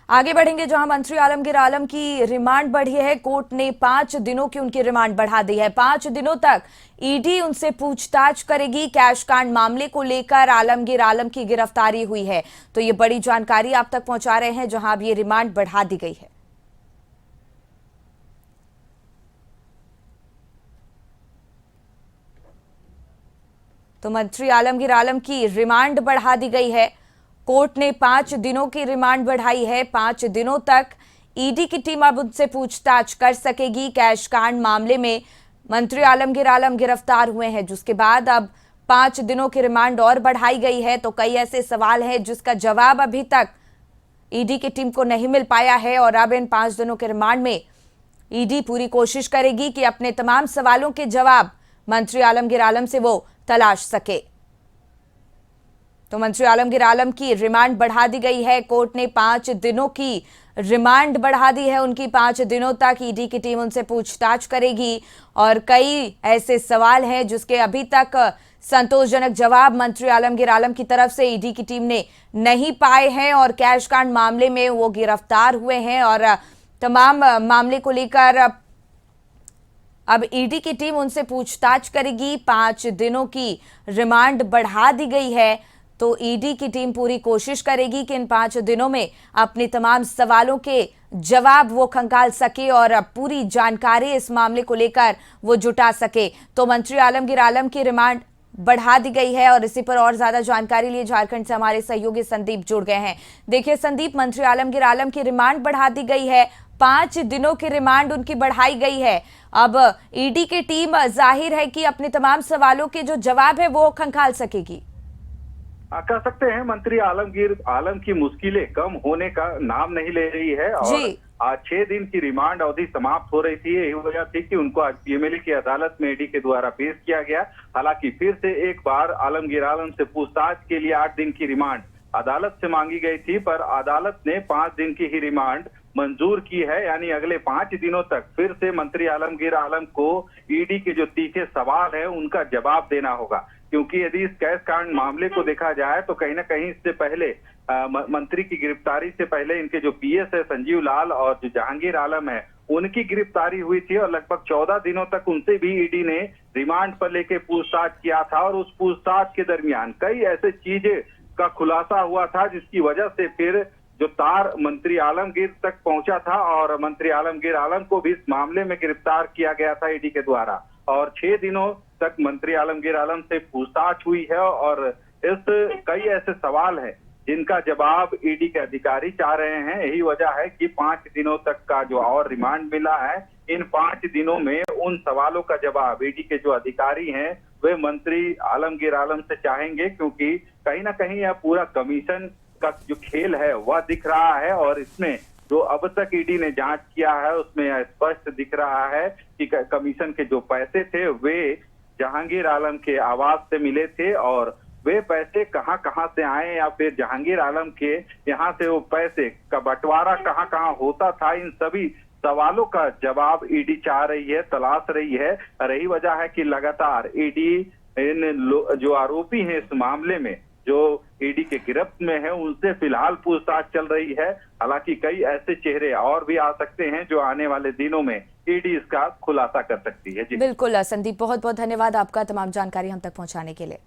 आगे बढ़ेंगे जहां मंत्री आलमगीर आलम की रिमांड बढ़ी है। कोर्ट ने 5 दिनों की उनकी रिमांड बढ़ा दी है। 5 दिनों तक ईडी उनसे पूछताछ करेगी। कैश कांड मामले को लेकर आलमगीर आलम की गिरफ्तारी हुई है, तो ये बड़ी जानकारी आप तक पहुंचा रहे हैं जहां अब ये रिमांड बढ़ा दी गई है। तो मंत्री आलमगीर आलम की रिमांड बढ़ा दी गई है। कोर्ट ने 5 दिनों की रिमांड बढ़ाई है। 5 दिनों तक ईडी की टीम अब उनसे पूछताछ कर सकेगी। कैश कांड मामले में मंत्री आलमगीर आलम गिरफ्तार हुए हैं, जिसके बाद अब 5 दिनों की रिमांड और बढ़ाई गई है। तो कई ऐसे सवाल हैं जिसका जवाब अभी तक ईडी की टीम को नहीं मिल पाया है, और अब इन 5 दिनों के रिमांड में ईडी पूरी कोशिश करेगी कि अपने तमाम सवालों के जवाब मंत्री आलमगीर आलम से वो तलाश सके। तो मंत्री आलमगीर आलम की रिमांड बढ़ा दी गई है। कोर्ट ने 5 दिनों की रिमांड बढ़ा दी है उनकी। 5 दिनों तक ईडी की टीम उनसे पूछताछ करेगी, और कई ऐसे सवाल हैं जिसके अभी तक संतोषजनक जवाब मंत्री आलमगीर आलम की तरफ से ईडी की टीम ने नहीं पाए हैं, और कैश कांड मामले में वो गिरफ्तार हुए हैं। और तमाम मामले को लेकर अब ईडी की टीम उनसे पूछताछ करेगी। 5 दिनों की रिमांड बढ़ा दी गई है, तो ईडी की टीम पूरी कोशिश करेगी कि इन 5 दिनों में अपने तमाम सवालों के जवाब वो खंगाल सके और पूरी जानकारी इस मामले को लेकर वो जुटा सके। तो मंत्री आलमगीर आलम की रिमांड बढ़ा दी गई है, और इसी पर और ज्यादा जानकारी लिए झारखंड से हमारे सहयोगी संदीप जुड़ गए हैं। देखिए संदीप, मंत्री आलमगीर आलम की रिमांड बढ़ा दी गई है। 5 दिनों की रिमांड उनकी बढ़ाई गई है। अब ईडी की टीम जाहिर है कि अपने तमाम सवालों के जो जवाब है वो खंगाल सकेगी। कह सकते हैं मंत्री आलमगीर आलम की मुश्किलें कम होने का नाम नहीं ले रही है, और आज 6 दिन की रिमांड अवधि समाप्त हो रही थी। यही वजह थी कि उनको आज पीएमएलए की अदालत में ईडी के द्वारा पेश किया गया। हालांकि फिर से एक बार आलमगीर आलम से पूछताछ के लिए 8 दिन की रिमांड अदालत से मांगी गई थी, पर अदालत ने 5 दिन की ही रिमांड मंजूर की है। यानी अगले 5 दिनों तक फिर से मंत्री आलमगीर आलम को ईडी के जो तीखे सवाल है उनका जवाब देना होगा, क्योंकि यदि इस कैश कांड मामले को देखा जाए तो कहीं ना कहीं इससे पहले मंत्री की गिरफ्तारी से पहले इनके जो पीएस है संजीव लाल और जो जहांगीर आलम है उनकी गिरफ्तारी हुई थी, और लगभग 14 दिनों तक उनसे भी ईडी ने रिमांड पर लेके पूछताछ किया था। और उस पूछताछ के दरमियान कई ऐसे चीजें का खुलासा हुआ था जिसकी वजह से फिर जो तार मंत्री आलमगीर तक पहुंचा था, और मंत्री आलमगीर आलम को भी इस मामले में गिरफ्तार किया गया था ईडी के द्वारा। और 6 दिनों तक मंत्री आलमगीर आलम से पूछताछ हुई है, और इस कई ऐसे सवाल हैं जिनका जवाब ईडी के अधिकारी चाह रहे हैं। यही वजह है कि 5 दिनों तक का जो और रिमांड मिला है, इन 5 दिनों में उन सवालों का जवाब ईडी के जो अधिकारी हैं वे मंत्री आलमगीर आलम से चाहेंगे, क्योंकि कहीं ना कहीं यह पूरा कमीशन का जो खेल है वह दिख रहा है। और इसमें जो अब तक ईडी ने जांच किया है उसमें स्पष्ट दिख रहा है कि कमीशन के जो पैसे थे वे जहांगीर आलम के आवास से मिले थे, और वे पैसे कहां कहां से आए, या फिर जहांगीर आलम के यहां से वो पैसे का बंटवारा कहां कहां होता था, इन सभी सवालों का जवाब ईडी चाह रही है, तलाश रही है। रही वजह है कि लगातार ईडी इन जो आरोपी हैं इस मामले में जो ईडी के गिरफ्त में है उनसे फिलहाल पूछताछ चल रही है। हालांकि कई ऐसे चेहरे और भी आ सकते हैं जो आने वाले दिनों में ईडी इसका खुलासा कर सकती है। जी बिल्कुल संदीप, बहुत बहुत धन्यवाद आपका तमाम जानकारी हम तक पहुंचाने के लिए।